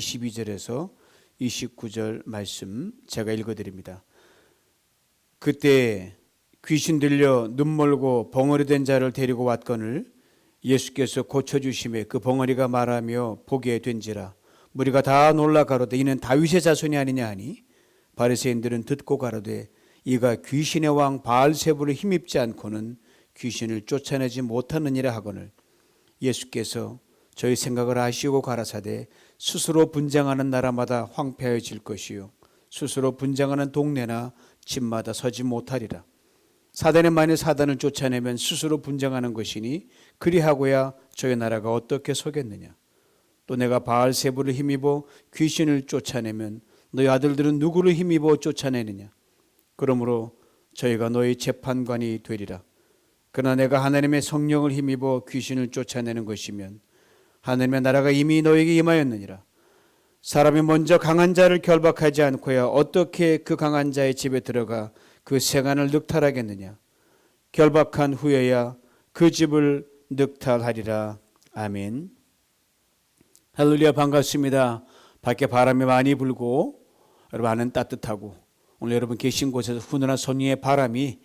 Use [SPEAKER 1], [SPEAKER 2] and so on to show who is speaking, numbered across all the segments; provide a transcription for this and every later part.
[SPEAKER 1] 22절에서 29절 말씀 제가 읽어드립니다. 그때 귀신 들려 눈멀고 벙어리 된 자를 데리고 왔거늘 예수께서 고쳐주심에 그 벙어리가 말하며 보게 된지라. 무리가 다 놀라 가로되 이는 다윗의 자손이 아니냐 하니 바리새인들은 듣고 가로되 이가 귀신의 왕 바알세불을 힘입지 않고는 귀신을 쫓아내지 못하느니라 하거늘 예수께서 저희 생각을 아시고 가라사대 스스로 분쟁하는 나라마다 황폐해질 것이요 스스로 분쟁하는 동네나 집마다 서지 못하리라. 사단의 만일 사단을 쫓아내면 스스로 분쟁하는 것이니 그리하고야 저희 나라가 어떻게 서겠느냐. 또 내가 바알세불을 힘입어 귀신을 쫓아내면 너희 아들들은 누구를 힘입어 쫓아내느냐. 그러므로 저희가 너희 재판관이 되리라. 그러나 내가 하나님의 성령을 힘입어 귀신을 쫓아내는 것이면 하나님의 나라가 이미 너에게 임하였느니라. 사람이 먼저 강한 자를 결박하지 않고야 어떻게 그 강한 자의 집에 들어가 그 생안을 늑탈하겠느냐. 결박한 후에야 그 집을 늑탈하리라. 아멘. 할렐루야, 반갑습니다. 밖에 바람이 많이 불고 여러분 안은 따뜻하고 오늘 여러분 계신 곳에서 훈훈한 성령의 바람이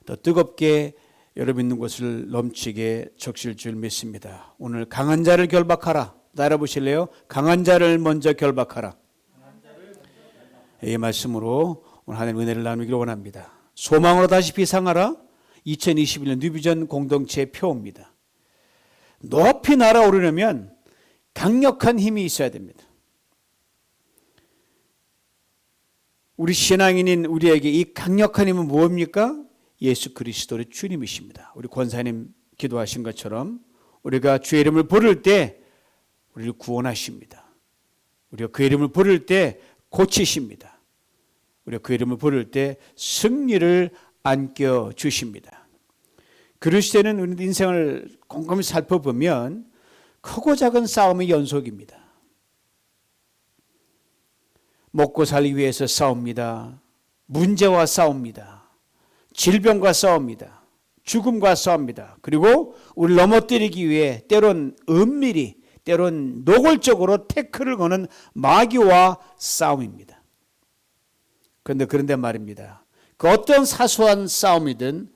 [SPEAKER 1] 더 뜨겁게 여러분 있는 곳을 넘치게 적실 줄 믿습니다. 오늘 강한 자를 결박하라. 따라 보실래요? 강한 자를 먼저 결박하라. 이 말씀으로 오늘 하나님 은혜를 나누기를 원합니다. 소망으로 다시 비상하라. 2021년 뉴비전 공동체의 표입니다. 높이 날아오르려면 강력한 힘이 있어야 됩니다. 우리 신앙인인 우리에게 이 강력한 힘은 무엇입니까? 예수 그리스도의 주님이십니다. 우리 권사님 기도하신 것처럼 우리가 주의 이름을 부를 때 우리를 구원하십니다. 우리가 그 이름을 부를 때 고치십니다. 우리가 그 이름을 부를 때 승리를 안겨주십니다. 그리스도는 우리 인생을 곰곰이 살펴보면 크고 작은 싸움의 연속입니다. 먹고 살기 위해서 싸웁니다. 문제와 싸웁니다. 질병과 싸웁니다. 죽음과 싸웁니다. 그리고 우리를 넘어뜨리기 위해 때론 은밀히 때론 노골적으로 태클을 거는 마귀와 싸움입니다. 그런데 말입니다. 그 어떤 사소한 싸움이든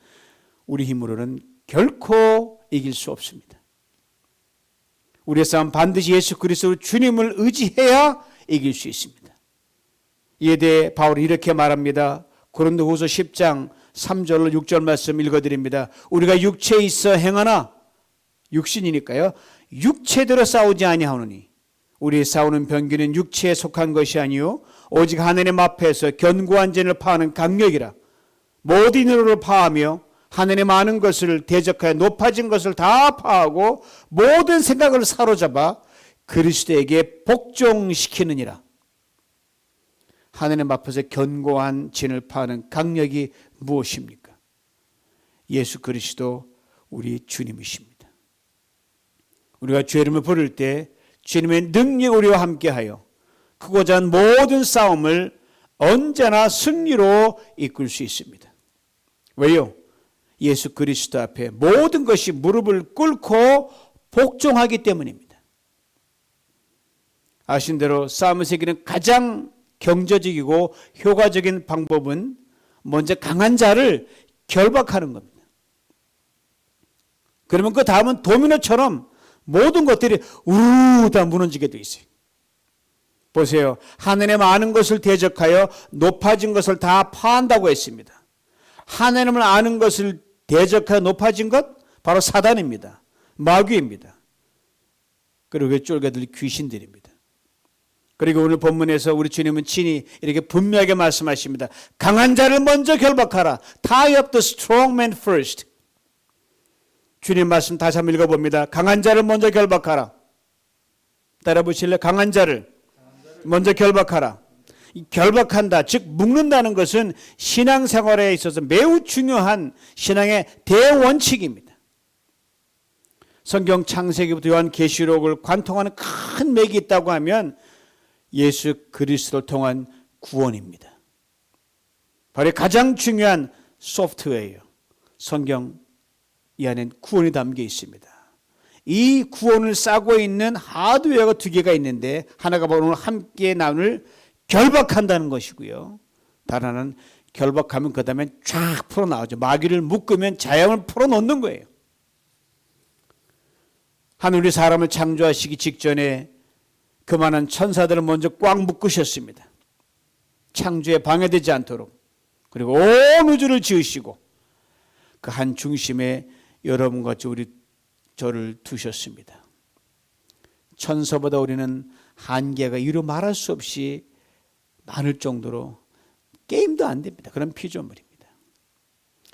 [SPEAKER 1] 우리 힘으로는 결코 이길 수 없습니다. 우리의 싸움 반드시 예수 그리스도 주님을 의지해야 이길 수 있습니다. 이에 대해 바울이 이렇게 말합니다. 고린도후서 10장 3절 6절 말씀 읽어드립니다. 우리가 육체에 있어 행하나 육신이니까요. 육체대로 싸우지 아니하노니 우리의 싸우는 병기는 육체에 속한 것이 아니요 오직 하나님 앞에서 견고한 진을 파하는 강력이라. 모든 이를 파하며 하늘의 많은 것을 대적하여 높아진 것을 다 파하고 모든 생각을 사로잡아 그리스도에게 복종시키느니라. 하나님 앞에서 견고한 진을 파하는 강력이 무엇입니까? 예수 그리스도 우리 주님이십니다. 우리가 주의 이름을 부를 때 주님의 능력이 우리와 함께하여 크고 작은 모든 싸움을 언제나 승리로 이끌 수 있습니다. 왜요? 예수 그리스도 앞에 모든 것이 무릎을 꿇고 복종하기 때문입니다. 아신 대로 싸움을 이기는 가장 경제적이고 효과적인 방법은 먼저 강한 자를 결박하는 겁니다. 그러면 그 다음은 도미노처럼 모든 것들이 우르르 다 무너지게 돼 있어요. 보세요. 하늘의 많은 것을 대적하여 높아진 것을 다 파한다고 했습니다. 하나님을 아는 것을 대적하여 높아진 것 바로 사단입니다. 마귀입니다. 그리고 그 쫄개들 귀신들입니다. 그리고 오늘 본문에서 우리 주님은 친히 이렇게 분명하게 말씀하십니다. 강한 자를 먼저 결박하라. Tie up the strong man first. 주님 말씀 다시 한번 읽어봅니다. 강한 자를 먼저 결박하라. 따라 보실래요? 강한 자를 먼저 결박하라. 결박한다, 즉 묶는다는 것은 신앙생활에 있어서 매우 중요한 신앙의 대원칙입니다. 성경 창세기부터 요한계시록을 관통하는 큰 맥이 있다고 하면 예수 그리스도를 통한 구원입니다. 바로 가장 중요한 소프트웨어예요. 성경 이 안엔 구원이 담겨 있습니다. 이 구원을 싸고 있는 하드웨어가 두 개가 있는데 하나가 바로 함께 나눌 결박한다는 것이고요. 다른 하나는 결박하면 그 다음에 쫙 풀어나오죠. 마귀를 묶으면 자양을 풀어놓는 거예요. 하늘이 사람을 창조하시기 직전에 그만한 천사들을 먼저 꽉 묶으셨습니다. 창조에 방해되지 않도록. 그리고 온 우주를 지으시고 그 한 중심에 여러분과 저를 두셨습니다. 천사보다 우리는 한계가 이루 말할 수 없이 많을 정도로 게임도 안 됩니다. 그런 피조물입니다.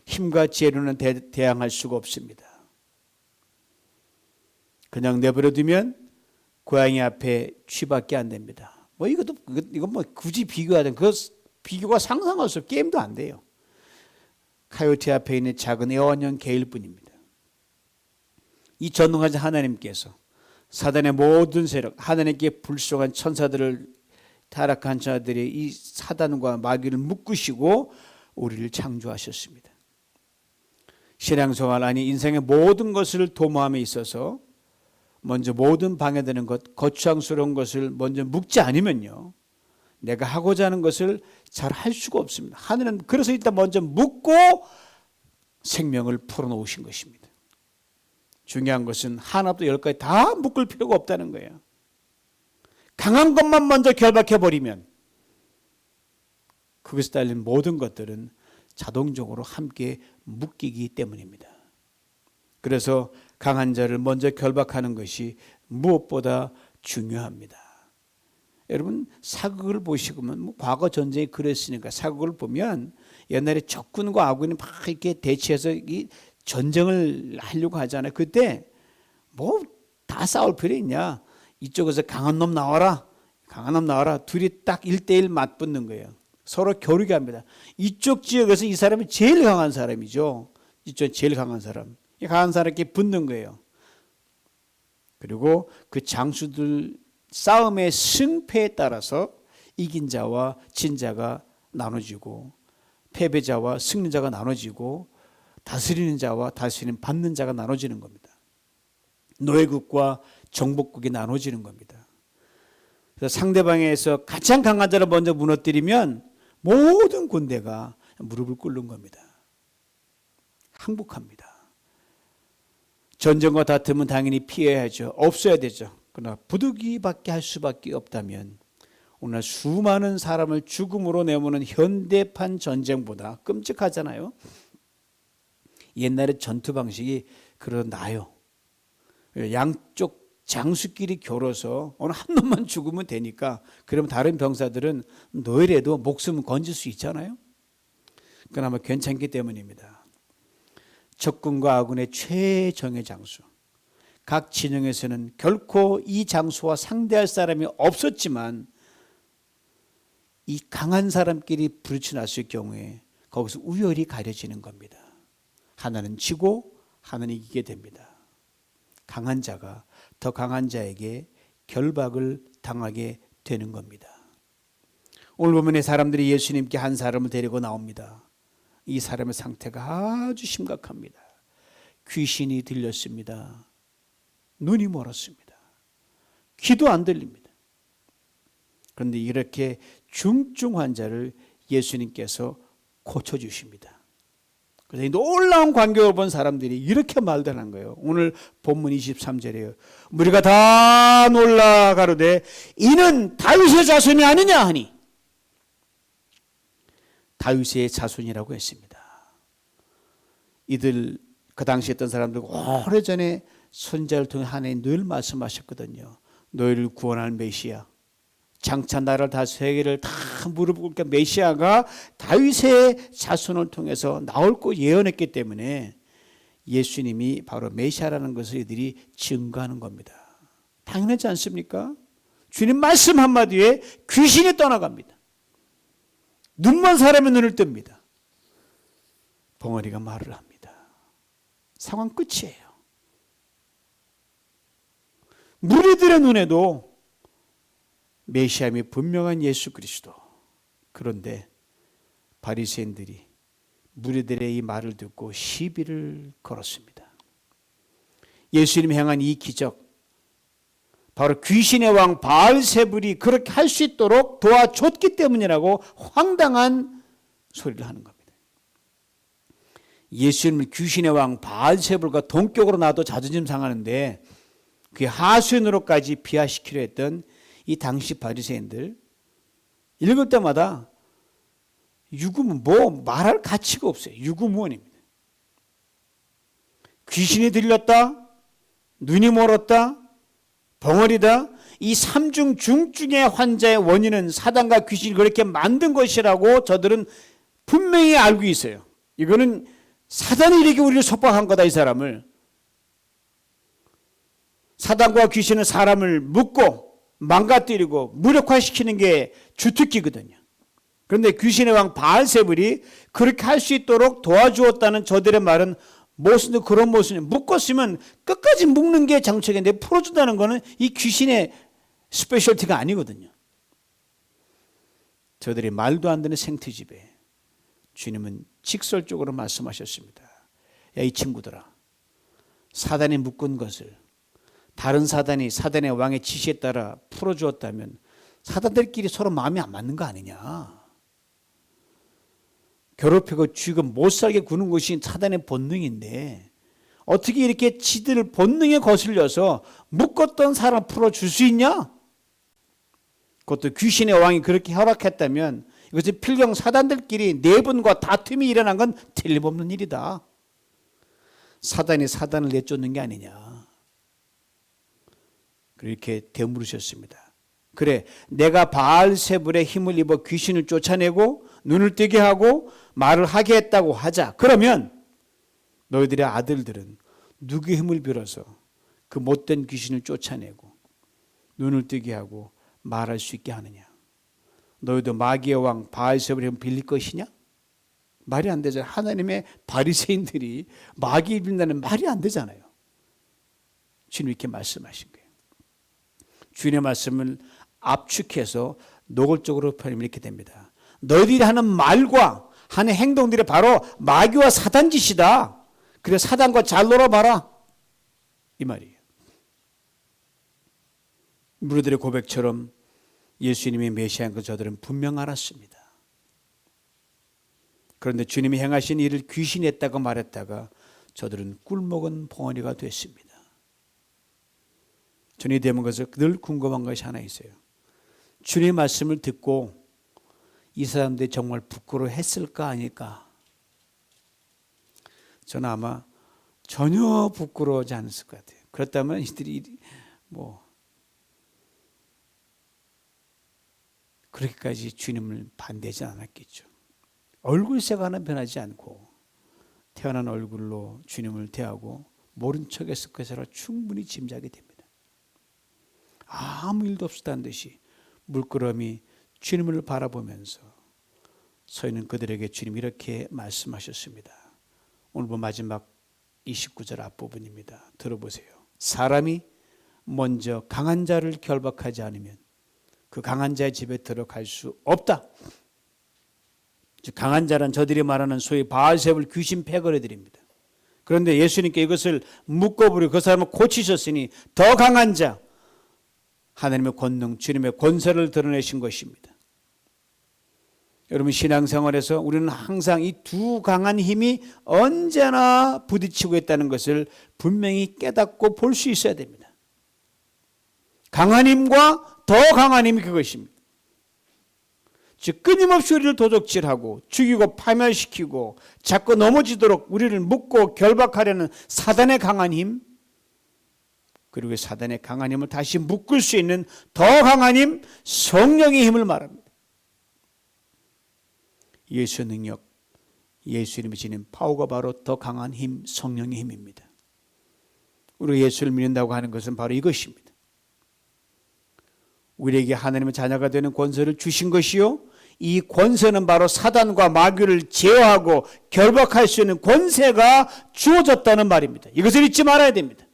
[SPEAKER 1] 힘과 지혜로는 대항할 수가 없습니다. 그냥 내버려두면 고양이 앞에 쥐밖에 안 됩니다. 이거 굳이 비교하든 그 비교가 상상할 수 없어. 게임도 안 돼요. 카요테 앞에 있는 작은 애완형 개일 뿐입니다. 이 전능하신 하나님께서 사단의 모든 세력, 하나님께 불순종한 천사들을 타락한 자들이 이 사단과 마귀를 묶으시고 우리를 창조하셨습니다. 신앙생활 아니 인생의 모든 것을 도모함에 있어서 먼저 모든 방해되는 것, 거추장스러운 것을 먼저 묶지 않으면요, 내가 하고자 하는 것을 잘 할 수가 없습니다. 하늘은 그래서 일단 먼저 묶고 생명을 풀어놓으신 것입니다. 중요한 것은 하나부터 열까지 다 묶을 필요가 없다는 거예요. 강한 것만 먼저 결박해버리면 그것에 딸린 모든 것들은 자동적으로 함께 묶이기 때문입니다. 그래서 강한 자를 먼저 결박하는 것이 무엇보다 중요합니다. 여러분 사극을 보시면 과거 전쟁이 그랬으니까 사극을 보면 옛날에 적군과 아군이 막 이렇게 대치해서 이 전쟁을 하려고 하잖아요. 그때 다 싸울 필요 있냐? 이쪽에서 강한 놈 나와라. 강한 놈 나와라. 둘이 딱 1대1 맞붙는 거예요. 서로 겨루게 합니다. 이쪽 지역에서 이 사람이 제일 강한 사람이죠. 이쪽 제일 강한 사람. 이 강한 사람께 붙는 거예요. 그리고 그 장수들 싸움의 승패에 따라서 이긴 자와 진 자가 나눠지고 패배자와 승리자가 나눠지고 다스리는 자와 받는 자가 나눠지는 겁니다. 노예국과 정복국이 나눠지는 겁니다. 그래서 상대방에서 가장 강한 자를 먼저 무너뜨리면 모든 군대가 무릎을 꿇는 겁니다. 항복합니다. 전쟁과 다툼은 당연히 피해야죠. 없어야 되죠. 그러나 부득이밖에 할 수밖에 없다면 오늘 수많은 사람을 죽음으로 내모는 현대판 전쟁보다 끔찍하잖아요. 옛날의 전투 방식이 그러다 나요. 양쪽 장수끼리 겨뤄서 어느 한 놈만 죽으면 되니까 그러면 다른 병사들은 너희라도 목숨을 건질 수 있잖아요. 그나마 괜찮기 때문입니다. 적군과 아군의 최정예 장수. 각 진영에서는 결코 이 장수와 상대할 사람이 없었지만 이 강한 사람끼리 부딪혀났을 경우에 거기서 우열이 가려지는 겁니다. 하나는 지고 하나는 이기게 됩니다. 강한 자가 더 강한 자에게 결박을 당하게 되는 겁니다. 오늘 보면 사람들이 예수님께 한 사람을 데리고 나옵니다. 이 사람의 상태가 아주 심각합니다. 귀신이 들렸습니다. 눈이 멀었습니다. 귀도 안 들립니다. 그런데 이렇게 중증 환자를 예수님께서 고쳐주십니다. 그래서 이 놀라운 광경을 본 사람들이 이렇게 말하는 거예요. 오늘 본문 23절이에요. 우리가 다 놀라 가로되 이는 다윗의 자손이 아니냐 하니, 다윗의 자손이라고 했습니다. 이들 그 당시에 있던 사람들 오래전에 선지자를 통해 하나님 늘 말씀하셨거든요. 너희를 구원할 메시아, 장차 나라를 다 세계를 다 무릎 꿇게 메시아가 다윗의 자손을 통해서 나올 거 예언했기 때문에 예수님이 바로 메시아라는 것을 이들이 증거하는 겁니다. 당연하지 않습니까? 주님 말씀 한마디에 귀신이 떠나갑니다. 눈먼 사람의 눈을 뜹니다. 벙어리가 말을 합니다. 상황 끝이에요. 무리들의 눈에도 메시아임이 분명한 예수 그리스도. 그런데 바리새인들이 무리들의 이 말을 듣고 시비를 걸었습니다. 예수님이 행한 이 기적, 바로 귀신의 왕 바알세불이 그렇게 할 수 있도록 도와줬기 때문이라고 황당한 소리를 하는 겁니다. 예수님을 귀신의 왕 바알세불과 동격으로 놔도 자존심 상하는데 그의 하수인으로까지 비하시키려 했던 이 당시 바리새인들, 읽을 때마다 유구무, 말할 가치가 없어요. 유구무원입니다. 귀신이 들렸다, 눈이 멀었다, 벙어리다, 이 삼중 중증의 환자의 원인은 사단과 귀신이 그렇게 만든 것이라고 저들은 분명히 알고 있어요. 이거는 사단이 이렇게 우리를 속박한 거다, 이 사람을. 사단과 귀신은 사람을 묶고 망가뜨리고 무력화시키는 게 주특기거든요. 그런데 귀신의 왕 바알세불이 그렇게 할 수 있도록 도와주었다는 저들의 말은 무슨 그런 모습이 묶었으면 끝까지 묶는 게 정책인데 풀어준다는 것은 이 귀신의 스페셜티가 아니거든요. 저들이 말도 안 되는 생트집에 주님은 직설적으로 말씀하셨습니다. 야, 이 친구들아, 사단이 묶은 것을 다른 사단이 사단의 왕의 지시에 따라 풀어주었다면 사단들끼리 서로 마음이 안 맞는 거 아니냐. 괴롭히고 죽이고 못살게 구는 것이 사단의 본능인데 어떻게 이렇게 지들 본능에 거슬려서 묶었던 사람 풀어줄 수 있냐? 그것도 귀신의 왕이 그렇게 허락했다면 이것은 필경 사단들끼리 내분과 다툼이 일어난 건 틀림없는 일이다. 사단이 사단을 내쫓는 게 아니냐. 그렇게 되물으셨습니다. 그래, 내가 바알세불의 힘을 입어 귀신을 쫓아내고 눈을 뜨게 하고 말을 하게 했다고 하자. 그러면 너희들의 아들들은 누구의 힘을 빌어서 그 못된 귀신을 쫓아내고 눈을 뜨게 하고 말할 수 있게 하느냐? 너희도 마귀의 왕 바알세불의 힘을 빌릴 것이냐? 말이 안 되잖아요. 하나님의 바리새인들이 마귀 빌린다는 말이 안 되잖아요. 주님 이렇게 말씀하신 거예요. 주님의 말씀을 압축해서 노골적으로 표현하면 이렇게 됩니다. 너희들이 하는 말과 하는 행동들이 바로 마귀와 사단 짓이다. 그래 사단과 잘 놀아봐라. 이 말이에요. 무리들의 고백처럼 예수님이 메시아인 것 저들은 분명 알았습니다. 그런데 주님이 행하신 일을 귀신이 했다고 말했다가 저들은 꿀먹은 벙어리가 됐습니다. 주님이 되는 것을 늘 궁금한 것이 하나 있어요. 주님의 말씀을 듣고 이 사람들이 정말 부끄러워했을까 아닐까? 저는 아마 전혀 부끄러워하지 않았을 것 같아요. 그렇다면 이들이 그렇게까지 주님을 반대하지 않았겠죠. 얼굴색 하나 변하지 않고 태어난 얼굴로 주님을 대하고 모른 척했을 것이라 충분히 짐작이 됩니다. 아무 일도 없었다는 듯이 물끄러미 주님을 바라보면서 서 있는 그들에게 주님 이렇게 말씀하셨습니다. 오늘 본 마지막 29절 앞부분입니다. 들어보세요. 사람이 먼저 강한 자를 결박하지 않으면 그 강한 자의 집에 들어갈 수 없다. 강한 자란 저들이 말하는 소위 바알세불 귀신 패거리들입니다. 그런데 예수님께 이것을 묶어버리고 그 사람을 고치셨으니 더 강한 자, 하나님의 권능, 주님의 권세를 드러내신 것입니다. 여러분 신앙생활에서 우리는 항상 이 두 강한 힘이 언제나 부딪히고 있다는 것을 분명히 깨닫고 볼 수 있어야 됩니다. 강한 힘과 더 강한 힘이 그것입니다. 즉 끊임없이 우리를 도적질하고 죽이고 파멸시키고 자꾸 넘어지도록 우리를 묶고 결박하려는 사단의 강한 힘, 그리고 사단의 강한 힘을 다시 묶을 수 있는 더 강한 힘, 성령의 힘을 말합니다. 예수의 능력, 예수님이 지닌 파워가 바로 더 강한 힘, 성령의 힘입니다. 우리가 예수를 믿는다고 하는 것은 바로 이것입니다. 우리에게 하나님의 자녀가 되는 권세를 주신 것이요, 이 권세는 바로 사단과 마귀를 제어하고 결박할 수 있는 권세가 주어졌다는 말입니다. 이것을 잊지 말아야 됩니다.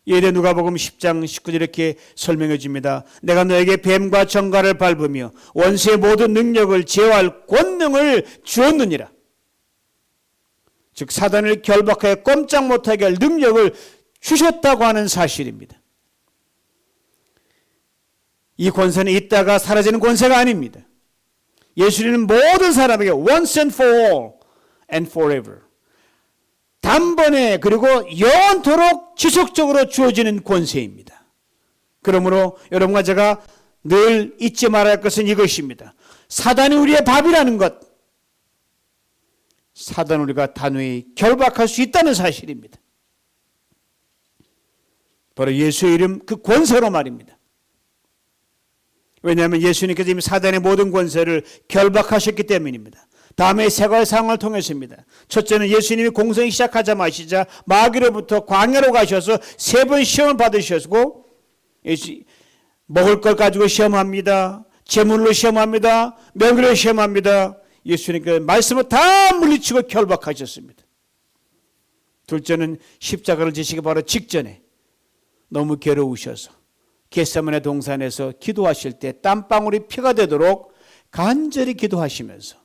[SPEAKER 1] 예레 누가복음 10장 19절 이렇게 설명해 줍니다. 내가 너에게 뱀과 정갈을 밟으며 원수의 모든 능력을 제어할 권능을 주었느니라. 즉 사단을 결박하여 꼼짝 못하게 할 능력을 주셨다고 하는 사실입니다. 이 권세는 있다가 사라지는 권세가 아닙니다. 예수님은 모든 사람에게 once and for all and forever, 단번에 그리고 영원토록 지속적으로 주어지는 권세입니다. 그러므로 여러분과 제가 늘 잊지 말아야 할 것은 이것입니다. 사단이 우리의 밥이라는 것, 사단을 우리가 단호히 결박할 수 있다는 사실입니다. 바로 예수의 이름 그 권세로 말입니다. 왜냐하면 예수님께서 이미 사단의 모든 권세를 결박하셨기 때문입니다. 다음에 세 가지 상황을 통해서입니다. 첫째는 예수님이 공생이 시작하자마자 마귀로부터 광야로 가셔서 3번 시험을 받으셨고, 먹을 걸 가지고 시험합니다. 재물로 시험합니다. 명예로 시험합니다. 예수님께서 말씀을 다 물리치고 결박하셨습니다. 둘째는 십자가를 지시기 바로 직전에 너무 괴로우셔서 겟세마네 동산에서 기도하실 때 땀방울이 피가 되도록 간절히 기도하시면서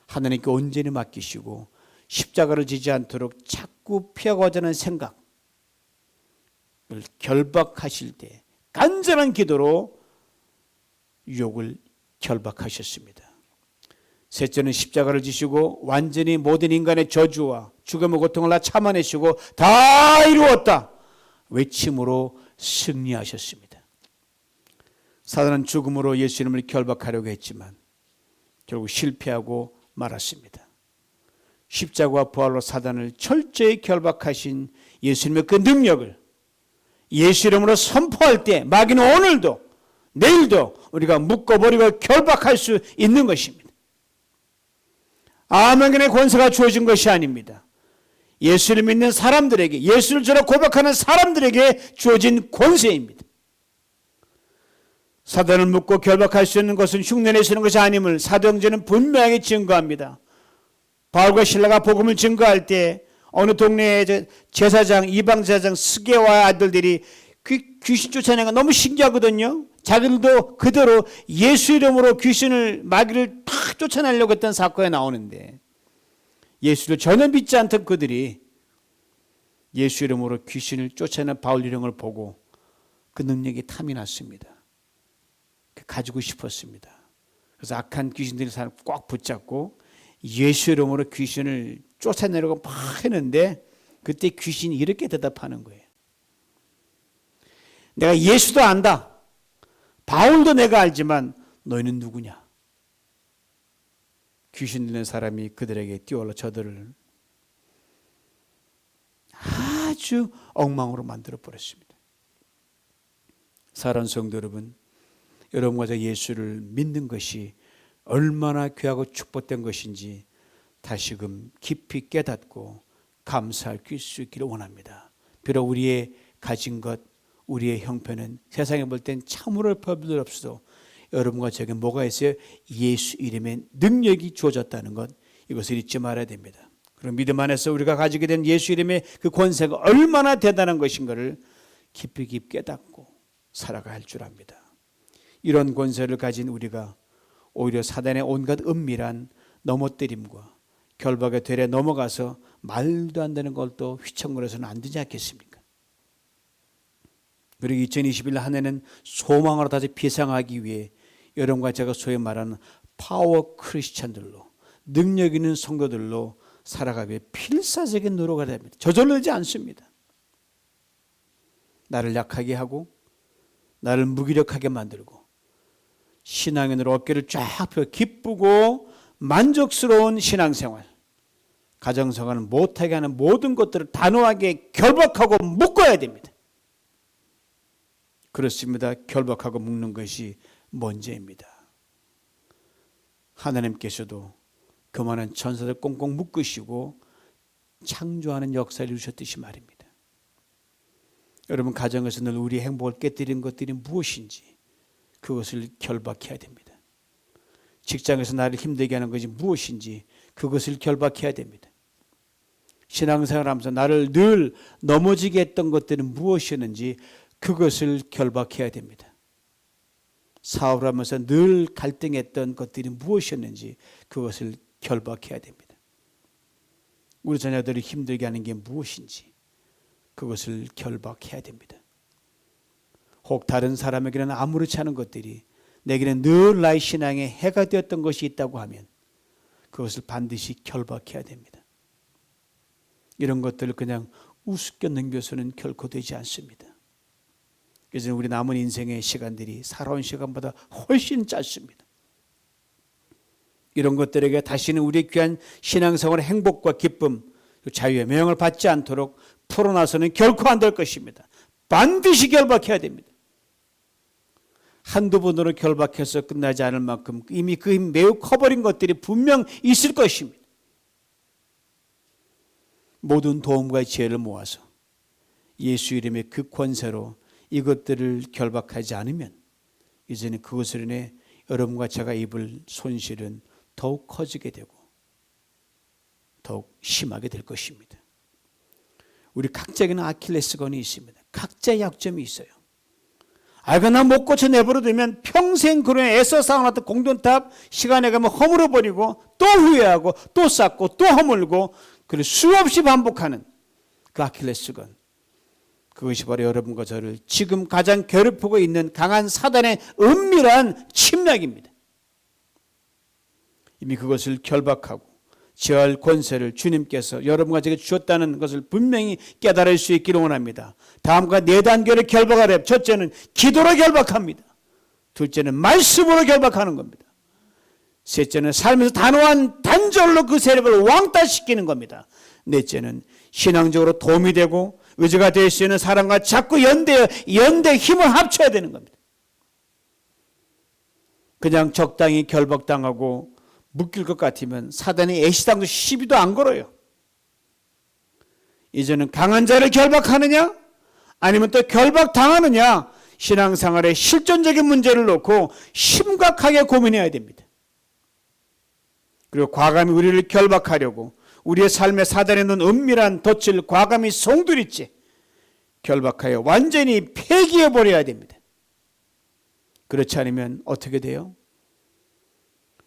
[SPEAKER 1] 하나님께 온전히 맡기시고 십자가를 지지 않도록 자꾸 피하고자 하는 생각을 결박하실 때 간절한 기도로 유혹을 결박하셨습니다. 셋째는 십자가를 지시고 완전히 모든 인간의 저주와 죽음의 고통을 다 참아내시고 다 이루었다 외침으로 승리하셨습니다. 사단은 죽음으로 예수님을 결박하려고 했지만 결국 실패하고 말았습니다. 십자가와 부활로 사단을 철저히 결박하신 예수님의 그 능력을 예수 이름으로 선포할 때 마귀는 오늘도 내일도 우리가 묶어버리고 결박할 수 있는 것입니다. 아멘의 권세가 주어진 것이 아닙니다. 예수를 믿는 사람들에게, 예수를 저라 고백하는 사람들에게 주어진 권세입니다. 사단을 묶고 결박할 수 있는 것은 흉내낼 수 있는 것이 아님을 사도행전은 분명하게 증거합니다. 바울과 실라가 복음을 증거할 때 어느 동네의 제사장, 이방 제사장 스게와 아들들이 귀신 쫓아내는 거 너무 신기하거든요. 자기들도 그대로 예수 이름으로 귀신을, 마귀를 탁 쫓아내려고 했던 사건이 나오는데 예수를 전혀 믿지 않던 그들이 예수 이름으로 귀신을 쫓아내는 바울 일행을 보고 그 능력이 탐이 났습니다. 가지고 싶었습니다. 그래서 악한 귀신들이 사람 꽉 붙잡고 예수 이름으로 귀신을 쫓아내려고 막 했는데 그때 귀신이 이렇게 대답하는 거예요. 내가 예수도 안다. 바울도 내가 알지만 너희는 누구냐? 귀신 들린 사람이 그들에게 뛰어올라 저들을 아주 엉망으로 만들어 버렸습니다. 사랑하는 성도 여러분, 여러분과 저 예수를 믿는 것이 얼마나 귀하고 축복된 것인지 다시금 깊이 깨닫고 감사할 수 있기를 원합니다. 비록 우리의 가진 것, 우리의 형편은 세상에 볼 땐 참으로 별별 없어도 여러분과 저에게 뭐가 있어요? 예수 이름의 능력이 주어졌다는 것, 이것을 잊지 말아야 됩니다. 그럼 믿음 안에서 우리가 가지게 된 예수 이름의 그 권세가 얼마나 대단한 것인가를 깊이 깨닫고 살아가야 할 줄 압니다. 이런 권세를 가진 우리가 오히려 사단의 온갖 은밀한 넘어뜨림과 결박의 델에 넘어가서 말도 안 되는 걸 또 휘청거려서는 안 되지 않겠습니까? 그리고 2021년 한 해는 소망으로 다시 비상하기 위해 여러분과 제가 소위 말하는 파워 크리스찬들로, 능력 있는 성도들로 살아가기 위해 필사적인 노력을 해야 됩니다. 저절로 되지 않습니다. 나를 약하게 하고 나를 무기력하게 만들고 신앙인으로 어깨를 쫙 펴 기쁘고 만족스러운 신앙생활, 가정생활을 못하게 하는 모든 것들을 단호하게 결박하고 묶어야 됩니다. 그렇습니다. 결박하고 묶는 것이 먼저입니다. 하나님께서도 그만한 천사들 꽁꽁 묶으시고 창조하는 역사를 이루셨듯이 말입니다. 여러분 가정에서 늘 우리 행복을 깨뜨리는 것들이 무엇인지 그것을 결박해야 됩니다. 직장에서 나를 힘들게 하는 것이 무엇인지 그것을 결박해야 됩니다. 신앙생활하면서 나를 늘 넘어지게 했던 것들은 무엇이었는지 그것을 결박해야 됩니다. 사업을 하면서 늘 갈등했던 것들이 무엇이었는지 그것을 결박해야 됩니다. 우리 자녀들을 힘들게 하는 게 무엇인지 그것을 결박해야 됩니다. 혹 다른 사람에게는 아무렇지 않은 것들이 내게는 늘 나의 신앙에 해가 되었던 것이 있다고 하면 그것을 반드시 결박해야 됩니다. 이런 것들을 그냥 우습게 넘겨서는 결코 되지 않습니다. 그래서 우리 남은 인생의 시간들이 살아온 시간보다 훨씬 짧습니다. 이런 것들에게 다시는 우리의 귀한 신앙생활의 행복과 기쁨, 자유의 명을 받지 않도록 풀어놔서는 결코 안 될 것입니다. 반드시 결박해야 됩니다. 한두 번으로 결박해서 끝나지 않을 만큼 이미 그 매우 커버린 것들이 분명 있을 것입니다. 모든 도움과 지혜를 모아서 예수 이름의 그 권세로 이것들을 결박하지 않으면 이제는 그것으로 인해 여러분과 제가 입을 손실은 더욱 커지게 되고 더욱 심하게 될 것입니다. 우리 각자에게는 아킬레스건이 있습니다. 각자의 약점이 있어요. 나 못 고쳐 내버려두면 평생 그로 애써 쌓아놨던 공동탑 시간에 가면 허물어버리고 또 후회하고 또 쌓고 또 허물고 그를 수없이 반복하는 그 아킬레스건, 그것이 바로 여러분과 저를 지금 가장 괴롭히고 있는 강한 사단의 은밀한 침략입니다. 이미 그것을 결박하고 제어할 권세를 주님께서 여러분과 제게 주셨다는 것을 분명히 깨달을 수 있기를 원합니다. 다음과 4단계를 결박하래. 첫째는 기도로 결박합니다. 둘째는 말씀으로 결박하는 겁니다. 셋째는 삶에서 단호한 단절로 그 세력을 왕따시키는 겁니다. 넷째는 신앙적으로 도움이 되고 의지가 될 수 있는 사람과 자꾸 연대 힘을 합쳐야 되는 겁니다. 그냥 적당히 결박당하고 묶일 것 같으면 사단이 애시당도 시비도 안 걸어요. 이제는 강한 자를 결박하느냐 아니면 또 결박당하느냐, 신앙생활의 실존적인 문제를 놓고 심각하게 고민해야 됩니다. 그리고 과감히 우리를 결박하려고 우리의 삶에 사단에 놓은 은밀한 덫을 과감히 송두리째 결박하여 완전히 폐기해버려야 됩니다. 그렇지 않으면 어떻게 돼요?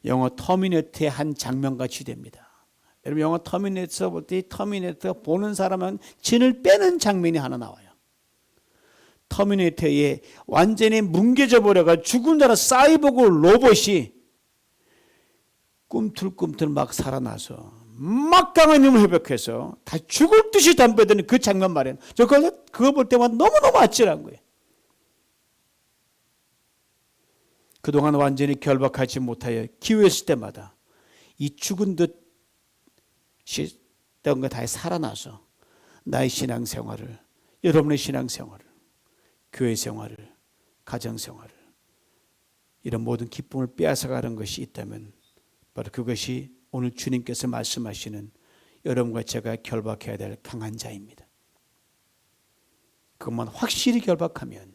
[SPEAKER 1] 영화 터미네이터의 한 장면같이 됩니다. 여러분 영화 터미네이터 볼 때 터미네이터 보는 사람은 진을 빼는 장면이 하나 나와요. 터미네이터에 완전히 뭉개져 버려가 죽은 자라 사이보그 로봇이 꿈틀꿈틀 막 살아나서 막강한 힘을 회복해서 다 죽을 듯이 덤벼드는 그 장면 말이에요. 저 그거 볼 때마다 너무너무 아찔한 거예요. 그동안 완전히 결박하지 못하여 기회했을 때마다 이 죽은 듯 했던 거 다 살아나서 나의 신앙생활을, 여러분의 신앙생활을, 교회 생활을, 가정생활을, 이런 모든 기쁨을 빼앗아가는 것이 있다면 바로 그것이 오늘 주님께서 말씀하시는 여러분과 제가 결박해야 될 강한 자입니다. 그것만 확실히 결박하면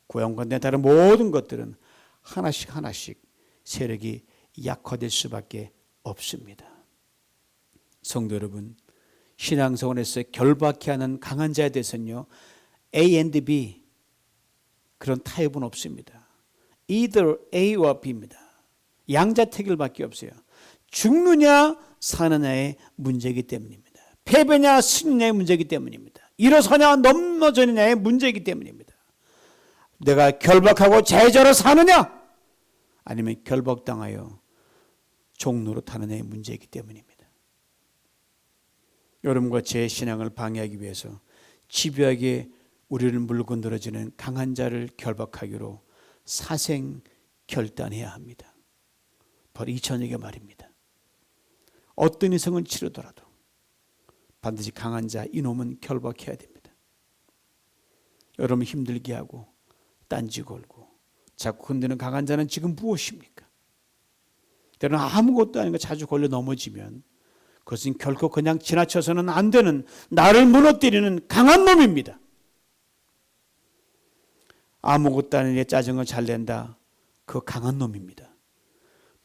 [SPEAKER 1] 고향과 내 다른 모든 것들은 하나씩 하나씩 세력이 약화될 수밖에 없습니다. 성도 여러분, 신앙생활에서 결박해야 하는 강한 자에 대해서는요, A and B 그런 타입은 없습니다. Either A와 B입니다. 양자택일밖에 없어요. 죽느냐 사느냐의 문제이기 때문입니다. 패배냐 승리냐의 문제이기 때문입니다. 일어서냐 넘어지느냐의 문제이기 때문입니다. 내가 결박하고 제자로 사느냐 아니면 결박당하여 종로로 타느냐의 문제이기 때문입니다. 여러분과 제 신앙을 방해하기 위해서 집요하게 우리를 물고 늘어지는 강한 자를 결박하기로 사생 결단해야 합니다. 바로 이 저녁의 말입니다. 어떤 이성을 치르더라도 반드시 강한 자 이놈은 결박해야 됩니다. 여러분 힘들게 하고 딴지 걸고 자꾸 흔드는 강한 자는 지금 무엇입니까? 때로는 아무것도 아닌 거 자주 걸려 넘어지면 그것은 결코 그냥 지나쳐서는 안 되는, 나를 무너뜨리는 강한 놈입니다. 아무것도 아닌 애 짜증을 잘 낸다, 그 강한 놈입니다.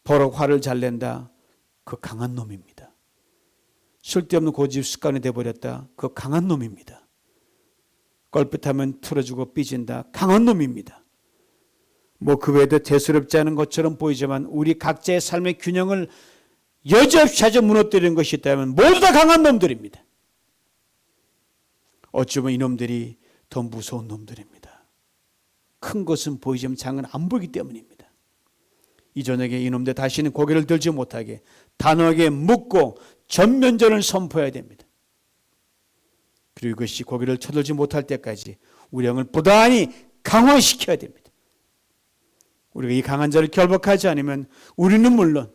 [SPEAKER 1] 버럭 화를 잘 낸다, 그 강한 놈입니다. 쓸데없는 고집 습관이 돼버렸다, 그 강한 놈입니다. 껄핏하면 틀어주고 삐진다, 강한 놈입니다. 그 외에도 대수롭지 않은 것처럼 보이지만 우리 각자의 삶의 균형을 여지없이 찾아 무너뜨리는 것이 있다면 모두 다 강한 놈들입니다. 어쩌면 이놈들이 더 무서운 놈들입니다. 큰 것은 보이지만 작은 안 보이기 때문입니다. 이 저녁에 이놈들 다시는 고개를 들지 못하게 단호하게 묻고 전면전을 선포해야 됩니다. 그리고 이것이 고개를 쳐들지 못할 때까지 우리 영을 부단히 강화시켜야 됩니다. 우리가 이 강한 자를 결박하지 않으면 우리는 물론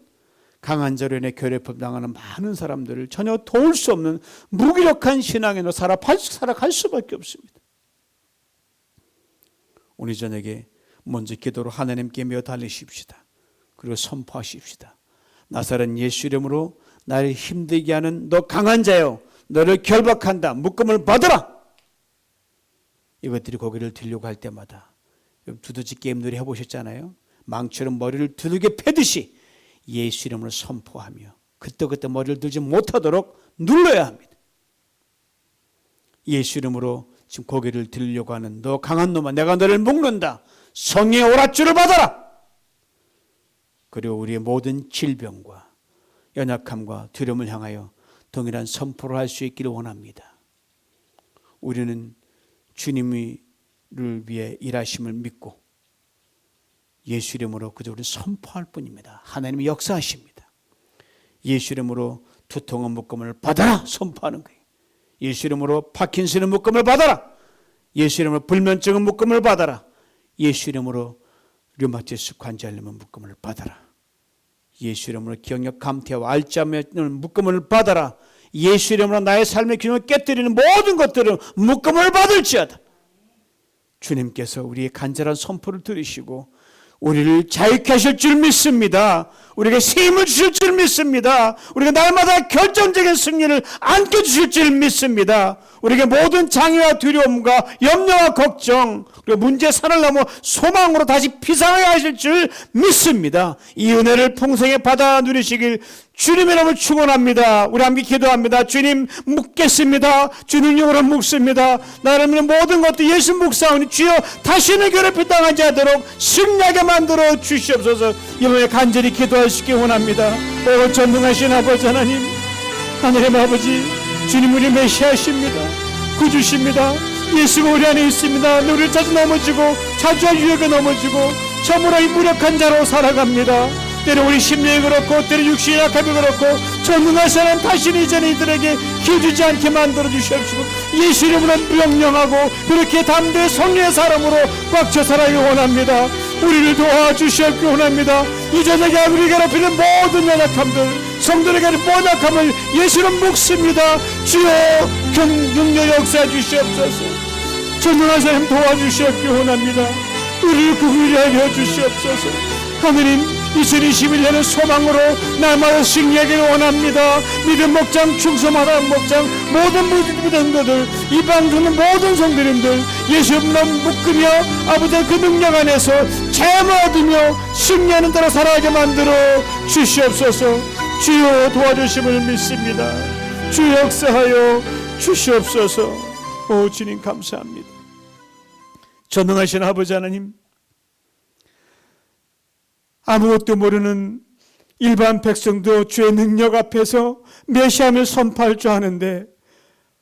[SPEAKER 1] 강한 자로 인해 괴롭힘 당하는 많은 사람들을 전혀 도울 수 없는 무기력한 신앙으로 살아갈 수밖에 없습니다. 오늘 저녁에 먼저 기도로 하나님께 매달리십시다. 그리고 선포하십시다. 나사렛 예수 이름으로 나를 힘들게 하는 너 강한 자여, 너를 결박한다. 묶음을 받아라. 이것들이 고개를 들려고 할 때마다 두더지 게임 놀이 해보셨잖아요. 망처럼 머리를 두들겨 패듯이 예수 이름으로 선포하며 그때 머리를 들지 못하도록 눌러야 합니다. 예수 이름으로 지금 고개를 들려고 하는 너 강한 놈아, 내가 너를 묶는다. 성의 오랏줄을 받아라. 그리고 우리의 모든 질병과 연약함과 두려움을 향하여 동일한 선포를 할 수 있기를 원합니다. 우리는 주님을 위해 일하심을 믿고 예수 이름으로 그저 우리 선포할 뿐입니다. 하나님이 역사하십니다. 예수 이름으로 두통의 묶음을 받아라 선포하는 거예요. 예수 이름으로 파킨슨의 묶음을 받아라. 예수 이름으로 불면증의 묶음을 받아라. 예수 이름으로 류마티스 관절염의 묶음을 받아라. 예수 이름으로 기억력 감퇴와 알츠하이머의 묶음을 받아라. 예수 이름으로 나의 삶의 균형을 깨뜨리는 모든 것들은 묶음을 받을지어다. 주님께서 우리의 간절한 선포를 들으시고 우리를 자유케 하실 줄 믿습니다. 우리에게 새 힘을 주실 줄 믿습니다. 우리가 날마다 결정적인 승리를 안겨주실 줄 믿습니다. 우리에게 모든 장애와 두려움과 염려와 걱정 그리고 문제 산을 넘어 소망으로 다시 피상하게 하실 줄 믿습니다. 이 은혜를 풍성히 받아 누리시길 주님의 이름으로 축원합니다. 우리 함께 기도합니다. 주님 묻겠습니다. 주님 영으로 묻습니다. 나를 믿는 모든 것도 예수 묵사오니 주여 다시는 괴롭힘 당하지 않도록 승리하게 만들어 주시옵소서. 이번에 간절히 기도할 수 있게 원합니다. 오 전능하신 아버지 하나님, 하늘의 아버지, 주님 우리 메시아십니다. 구주십니다. 예수가 우리 안에 있습니다. 우리를 자주 넘어지고 자주와 유혹에 넘어지고 저물어 이 무력한 자로 살아갑니다. 때로 우리 심령이 그렇고 때로 육신이 약함이 그렇고 전능하신 하나님 다시는 이전에 이들에게 기주지 않게 만들어 주시옵시고 예수 이름으로 명령하고 그렇게 담대히 성령의 사람으로 꽉 차 살아가기 원합니다. 우리를 도와주시옵기 원합니다. 이 저녁에 우리 괴롭히는 모든 연약함들 성도에게 모든 약함을 예수로 묵습니다. 주여 능력 역사해 주시옵소서. 전능하신 하나님 도와주시옵기 원합니다. 우리를 구원하게 해주시옵소서. 하느님 2021년은 소망으로 날마다 승리하기를 원합니다. 믿음 목장, 충성하는 목장, 모든 무덤들, 이방 듣는 모든 성도님들 예수님으로 묶으며 아버지의 그 능력 안에서 자유를 얻으며 승리하는 대로 살아가게 만들어 주시옵소서. 주여 도와주심을 믿습니다. 주 역사하여 주시옵소서. 오 주님 감사합니다. 전능하신 아버지 하나님, 아무것도 모르는 일반 백성도 주의 능력 앞에서 메시아를 선포할 줄 아는데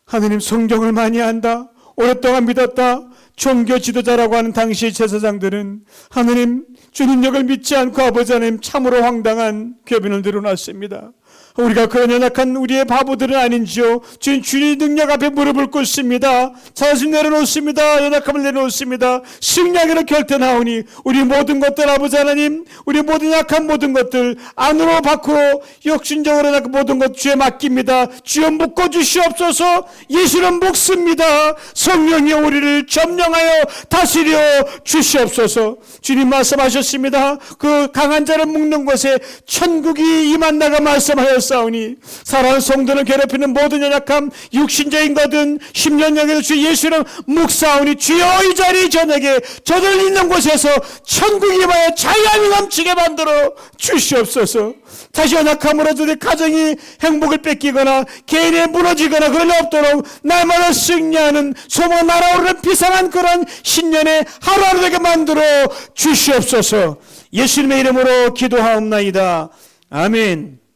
[SPEAKER 1] 하느님 성경을 많이 안다, 오랫동안 믿었다, 종교 지도자라고 하는 당시 제사장들은 하느님 주 능력을 믿지 않고 아버지 하나님 참으로 황당한 궤변을 드러났습니다. 우리가 그런 연약한 우리의 바보들은 아닌지요. 주님 능력 앞에 무릎을 꿇습니다. 자존심 내려놓습니다. 연약함을 내려놓습니다. 승리하기로 결단하오니 우리 모든 것들 아버지 하나님, 우리 모든 약한 모든 것들 안으로 밖으로 욕심적으로 약한 모든 것 주에 맡깁니다. 주여 묶어주시옵소서. 예수는 묶습니다. 성령이 우리를 점령하여 다스려 주시옵소서. 주님 말씀하셨습니다. 그 강한 자를 묶는 곳에 천국이 임한다가 말씀하였습니다. 싸우니 사랑하는 성도를 괴롭히는 모든 연약함 육신적인 거든 심령적인 주 예수는 묵사오니 주여 이 자리 저녁에 저들 있는 곳에서 천국이 임하여 자유함이 넘치게 만들어 주시옵소서. 다시 연약함으로 저들 가정이 행복을 뺏기거나 개인이 무너지거나 그럴 리 없도록 날마다 승리하는 소망 날아오르는 비상한 그런 신년의 하루하루 되게 만들어 주시옵소서. 예수님의 이름으로 기도하옵나이다. 아멘.